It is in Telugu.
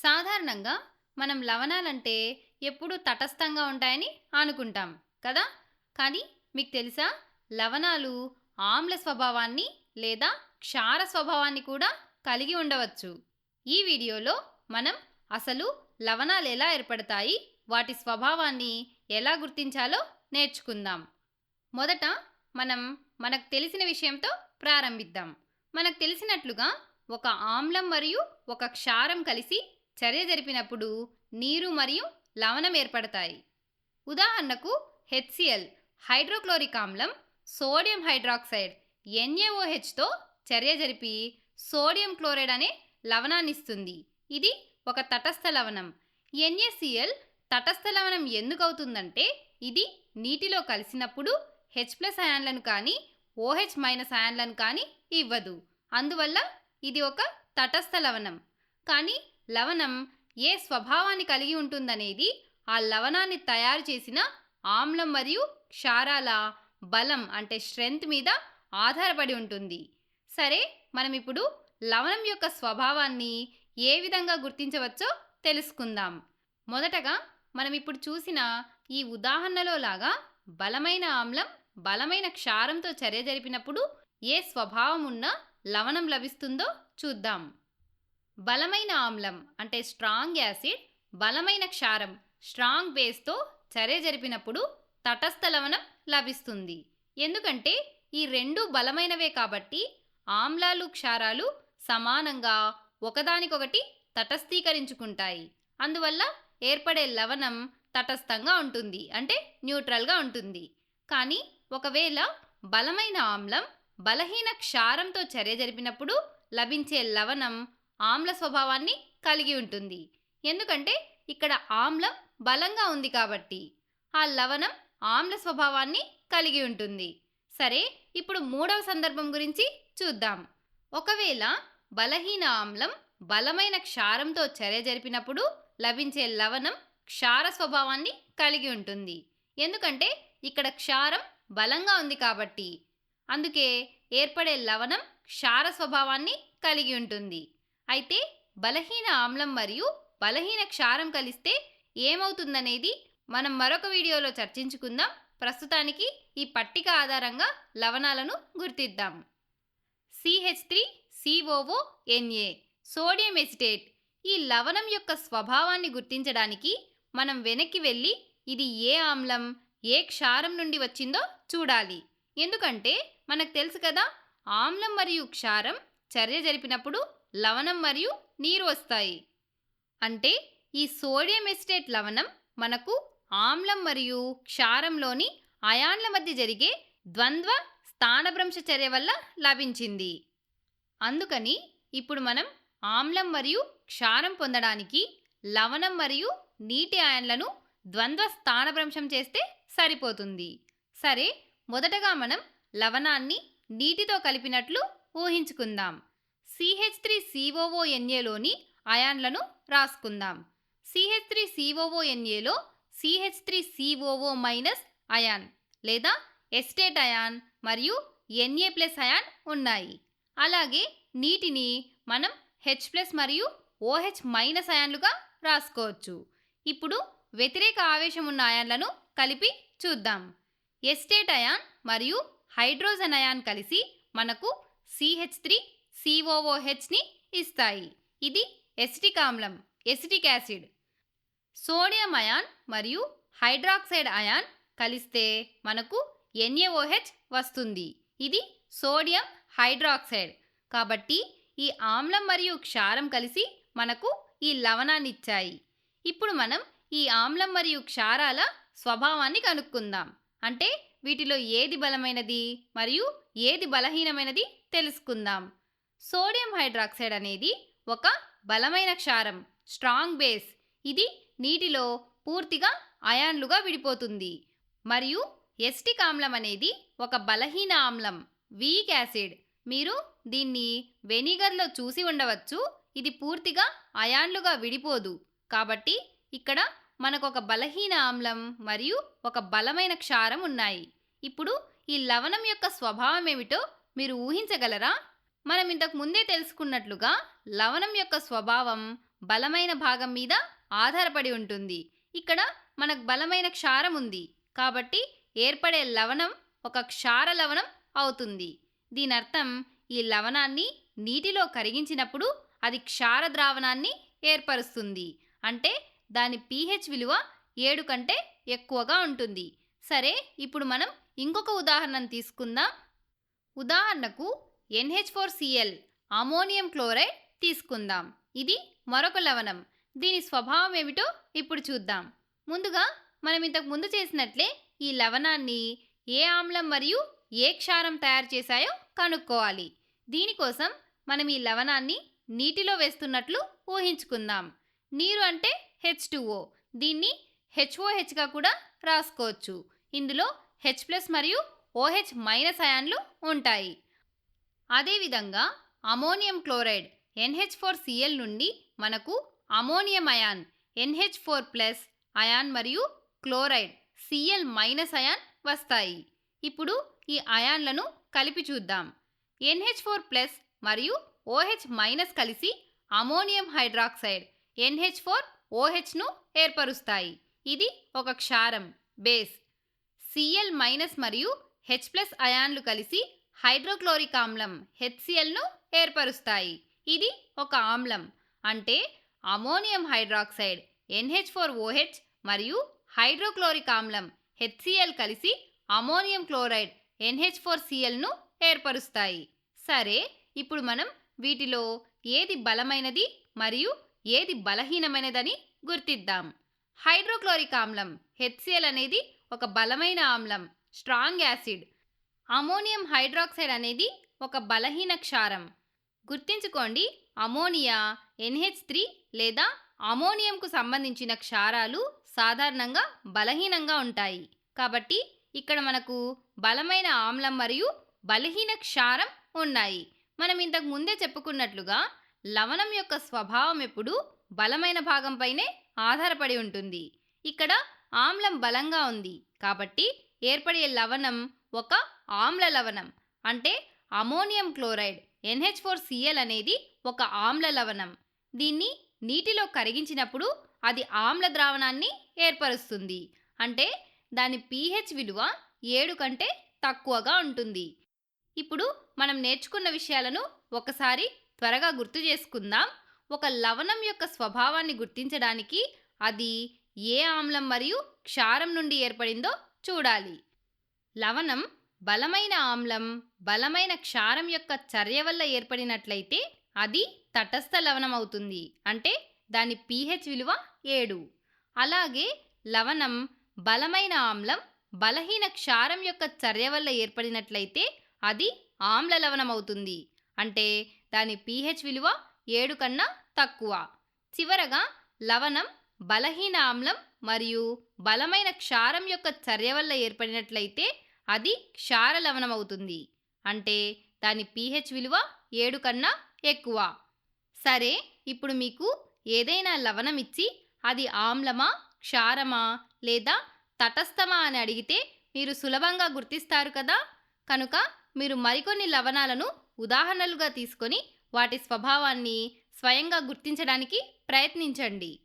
సాధారణంగా మనం లవణాలంటే ఎప్పుడూ తటస్థంగా ఉంటాయని అనుకుంటాం కదా. కానీ మీకు తెలుసా, లవణాలు ఆమ్ల స్వభావాన్ని లేదా క్షార స్వభావాన్ని కూడా కలిగి ఉండవచ్చు. ఈ వీడియోలో మనం అసలు లవణాలు ఎలా ఏర్పడతాయి, వాటి స్వభావాన్ని ఎలా గుర్తించాలో నేర్చుకుందాం. మొదట మనం మనకు తెలిసిన విషయంతో ప్రారంభిద్దాం. మనకు తెలిసినట్లుగా ఒక ఆమ్లం మరియు ఒక క్షారం కలిసి చర్య జరిపినప్పుడు నీరు మరియు లవణం ఏర్పడతాయి. ఉదాహరణకు HCl హైడ్రోక్లోరిక్ ఆమ్లం సోడియం హైడ్రాక్సైడ్ NaOHతో చర్య జరిపి సోడియం క్లోరైడ్ అనే లవణాన్ని ఇస్తుంది. ఇది ఒక తటస్థ లవణం. NaCl తటస్థ లవణం ఎందుకు అవుతుందంటే, ఇది నీటిలో కలిసినప్పుడు H+ అయాన్లను కానీ OH- అయాన్లను కానీ ఇవ్వదు. అందువల్ల ఇది ఒక తటస్థ లవణం. కానీ లవణం ఏ స్వభావాన్ని కలిగి ఉంటుందనేది ఆ లవణాన్ని తయారు చేసిన ఆమ్లం మరియు క్షారాల బలం అంటే స్ట్రెంగ్త్ మీద ఆధారపడి ఉంటుంది. సరే, మనం ఇప్పుడు లవణం యొక్క స్వభావాన్ని ఏ విధంగా గుర్తించవచ్చో తెలుసుకుందాం. మొదటగా మనం ఇప్పుడు చూసిన ఈ ఉదాహరణలో లాగా బలమైన ఆమ్లం బలమైన క్షారంతో చర్య జరిపినప్పుడు ఏ స్వభావం ఉన్న లవణం లభిస్తుందో చూద్దాం. బలమైన ఆమ్లం అంటే స్ట్రాంగ్ యాసిడ్, బలమైన క్షారం స్ట్రాంగ్ బేస్తో చర్య జరిపినప్పుడు తటస్థ లవణం లభిస్తుంది. ఎందుకంటే ఈ రెండు బలమైనవే కాబట్టి ఆమ్లాలు క్షారాలు సమానంగా ఒకదానికొకటి తటస్థీకరించుకుంటాయి. అందువల్ల ఏర్పడే లవణం తటస్థంగా ఉంటుంది, అంటే న్యూట్రల్గా ఉంటుంది. కానీ ఒకవేళ బలమైన ఆమ్లం బలహీన క్షారంతో చర్య జరిపినప్పుడు లభించే లవణం ఆమ్ల స్వభావాన్ని కలిగి ఉంటుంది. ఎందుకంటే ఇక్కడ ఆమ్లం బలంగా ఉంది కాబట్టి ఆ లవణం ఆమ్ల స్వభావాన్ని కలిగి ఉంటుంది. సరే, ఇప్పుడు మూడవ సందర్భం గురించి చూద్దాం. ఒకవేళ బలహీన ఆమ్లం బలమైన క్షారంతో చర్య జరిపినప్పుడు లభించే లవణం క్షార స్వభావాన్ని కలిగి ఉంటుంది. ఎందుకంటే ఇక్కడ క్షారం బలంగా ఉంది కాబట్టి అందుకే ఏర్పడే లవణం క్షార స్వభావాన్ని కలిగి ఉంటుంది. అయితే బలహీన ఆమ్లం మరియు బలహీన క్షారం కలిస్తే ఏమవుతుందనేది మనం మరొక వీడియోలో చర్చించుకుందాం. ప్రస్తుతానికి ఈ పట్టిక ఆధారంగా లవణాలను గుర్తిద్దాం. CH3COONa sodium acetate. ఈ లవణం యొక్క స్వభావాన్ని గుర్తించడానికి మనం వెనక్కి వెళ్ళి ఇది ఏ ఆమ్లం ఏ క్షారం నుండి వచ్చిందో చూడాలి. ఎందుకంటే మనకు తెలుసు కదా, ఆమ్లం మరియు క్షారం చర్య జరిపినప్పుడు లవణం మరియు నీరు వస్తాయి. అంటే ఈ సోడియం ఎసిటేట్ లవణం మనకు ఆమ్లం మరియు క్షారంలోని అయాన్ల మధ్య జరిగే ద్వంద్వ స్థానభ్రంశ చర్య వల్ల లభించింది. అందుకని ఇప్పుడు మనం ఆమ్లం మరియు క్షారం పొందడానికి లవణం మరియు నీటి అయాన్లను ద్వంద్వ స్థానభ్రంశం చేస్తే సరిపోతుంది. సరే, మొదటగా మనం లవణాన్ని నీటితో కలిపినట్లు ఊహించుకుందాం. CH3COONaలోని అయాన్లను రాసుకుందాం. CH3COONaలో CH3COO- అయాన్ లేదా ఎస్టేట్ అయాన్ మరియు Na+ అయాన్ ఉన్నాయి. అలాగే నీటిని మనం H+ మరియు OH- అయాన్లుగా రాసుకోవచ్చు. ఇప్పుడు వ్యతిరేక ఆవేశం ఉన్న అయాన్లను కలిపి చూద్దాం. ఎస్టేట్ అయాన్ మరియు హైడ్రోజన్ అయాన్ కలిసి మనకు CH3COOHని ఇస్తాయి. ఇది ఎసిటిక్ ఆమ్లం, ఎసిటిక్ యాసిడ్. సోడియం అయాన్ మరియు హైడ్రాక్సైడ్ అయాన్ కలిస్తే మనకు NaOH వస్తుంది. ఇది సోడియం హైడ్రాక్సైడ్. కాబట్టి ఈ ఆమ్లం మరియు క్షారం కలిసి మనకు ఈ లవణాన్ని ఇచ్చాయి. ఇప్పుడు మనం ఈ ఆమ్లం మరియు క్షారాల స్వభావాన్ని కనుక్కుందాం. అంటే వీటిలో ఏది బలమైనది మరియు ఏది బలహీనమైనది తెలుసుకుందాం. సోడియం హైడ్రాక్సైడ్ అనేది ఒక బలమైన క్షారం, స్ట్రాంగ్ బేస్. ఇది నీటిలో పూర్తిగా అయాన్లుగా విడిపోతుంది. మరియు ఎసిటిక్ ఆమ్లం అనేది ఒక బలహీన ఆమ్లం, వీక్ యాసిడ్. మీరు దీన్ని వెనిగర్లో చూసి ఉండవచ్చు. ఇది పూర్తిగా అయాన్లుగా విడిపోదు. కాబట్టి ఇక్కడ మనకు ఒక బలహీన ఆమ్లం మరియు ఒక బలమైన క్షారం ఉన్నాయి. ఇప్పుడు ఈ లవణం యొక్క స్వభావం ఏమిటో మీరు ఊహించగలరా? మనం ఇంతకు ముందే తెలుసుకున్నట్లుగా లవణం యొక్క స్వభావం బలమైన భాగం మీద ఆధారపడి ఉంటుంది. ఇక్కడ మనకు బలమైన క్షారం ఉంది కాబట్టి ఏర్పడే లవణం ఒక క్షార లవణం అవుతుంది. దీనర్థం ఈ లవణాన్ని నీటిలో కరిగించినప్పుడు అది క్షార ద్రావణాన్ని ఏర్పరుస్తుంది. అంటే దాని pH విలువ 7 కంటే ఎక్కువగా ఉంటుంది. సరే, ఇప్పుడు మనం ఇంకొక ఉదాహరణను తీసుకుందాం. ఉదాహరణకు NH4Cl అమోనియం క్లోరైడ్ తీసుకుందాం. ఇది మరొక లవణం. దీని స్వభావం ఏమిటో ఇప్పుడు చూద్దాం. ముందుగా మనం ఇంతకు ముందు చేసినట్లే ఈ లవణాన్ని ఏ ఆమ్లం మరియు ఏ క్షారం తయారు చేశాయో కనుక్కోవాలి. దీనికోసం మనం ఈ లవణాన్ని నీటిలో వేస్తున్నట్లు ఊహించుకుందాం. నీరు అంటే H2O. దీన్ని HOHగా కూడా రాసుకోవచ్చు. ఇందులో H+ మరియు OH- అయాన్లు ఉంటాయి. అదేవిధంగా అమోనియం క్లోరైడ్ NH4Cl నుండి మనకు అమోనియం అయాన్ NH4+ అయాన్ మరియు క్లోరైడ్ Cl- అయాన్ వస్తాయి. ఇప్పుడు ఈ అయాన్లను కలిపి చూద్దాం. NH4+ మరియు OH- కలిసి అమోనియం హైడ్రాక్సైడ్ NH4OHను ఏర్పరుస్తాయి. ఇది ఒక క్షారం, బేస్. Cl- మరియు H+ అయాన్లు కలిసి హైడ్రోక్లోరిక్ ఆమ్లం HClను ఏర్పరుస్తాయి. ఇది ఒక ఆమ్లం. అంటే అమోనియం హైడ్రాక్సైడ్ NH4OH మరియు హైడ్రోక్లోరిక్ ఆమ్లం HCl కలిసి అమోనియం క్లోరైడ్ NH4Clను ఏర్పరుస్తాయి. సరే, ఇప్పుడు మనం వీటిలో ఏది బలమైనది మరియు ఏది బలహీనమైనదని గుర్తిద్దాం. హైడ్రోక్లోరిక్ ఆమ్లం HCl అనేది ఒక బలమైన ఆమ్లం, స్ట్రాంగ్ యాసిడ్. అమోనియం హైడ్రాక్సైడ్ అనేది ఒక బలహీన క్షారం. గుర్తించుకోండి, అమోనియా, NH3 లేదా అమోనియంకు సంబంధించిన క్షారాలు సాధారణంగా బలహీనంగా ఉంటాయి. కాబట్టి ఇక్కడ మనకు బలమైన ఆమ్లం మరియు బలహీన క్షారం ఉన్నాయి. మనం ఇంతకు ముందే చెప్పుకున్నట్లుగా లవణం యొక్క స్వభావం ఎప్పుడూ బలమైన భాగంపైనే ఆధారపడి ఉంటుంది. ఇక్కడ ఆమ్లం బలంగా ఉంది కాబట్టి ఏర్పడే లవణం ఒక ఆమ్ల లవణం. అంటే అమోనియం క్లోరైడ్ NH4Cl అనేది ఒక ఆమ్ల లవణం. దీన్ని నీటిలో కరిగించినప్పుడు అది ఆమ్ల ద్రావణాన్ని ఏర్పరుస్తుంది. అంటే దాని pH విలువ 7 కంటే తక్కువగా ఉంటుంది. ఇప్పుడు మనం నేర్చుకున్న విషయాలను ఒకసారి త్వరగా గుర్తు చేసుకుందాం. ఒక లవణం యొక్క స్వభావాన్ని గుర్తించడానికి అది ఏ ఆమ్లం మరియు క్షారం నుండి ఏర్పడిందో చూడాలి. లవణం బలమైన ఆమ్లం, బలమైన క్షారం యొక్క చర్య వల్ల ఏర్పడినట్లయితే అది తటస్థ లవణం అవుతుంది. అంటే దాని pH విలువ 7. అలాగే లవణం బలమైన ఆమ్లం, బలహీన క్షారం యొక్క చర్య వల్ల ఏర్పడినట్లయితే అది ఆమ్ల లవణం అవుతుంది. అంటే దాని pH విలువ 7 కన్నా తక్కువ. చివరగా లవణం బలహీన ఆమ్లం మరియు బలమైన క్షారం యొక్క చర్య వల్ల ఏర్పడినట్లయితే అది క్షార లవణం అవుతుంది. అంటే దాని pH విలువ 7 కన్నా ఎక్కువ. సరే, ఇప్పుడు మీకు ఏదైనా లవణం ఇచ్చి అది ఆమ్లమా, క్షారమా లేదా తటస్థమా అని అడిగితే మీరు సులభంగా గుర్తిస్తారు కదా. కనుక మీరు మరికొన్ని లవణాలను ఉదాహరణలుగా తీసుకొని వాటి స్వభావాన్ని స్వయంగా గుర్తించడానికి ప్రయత్నించండి.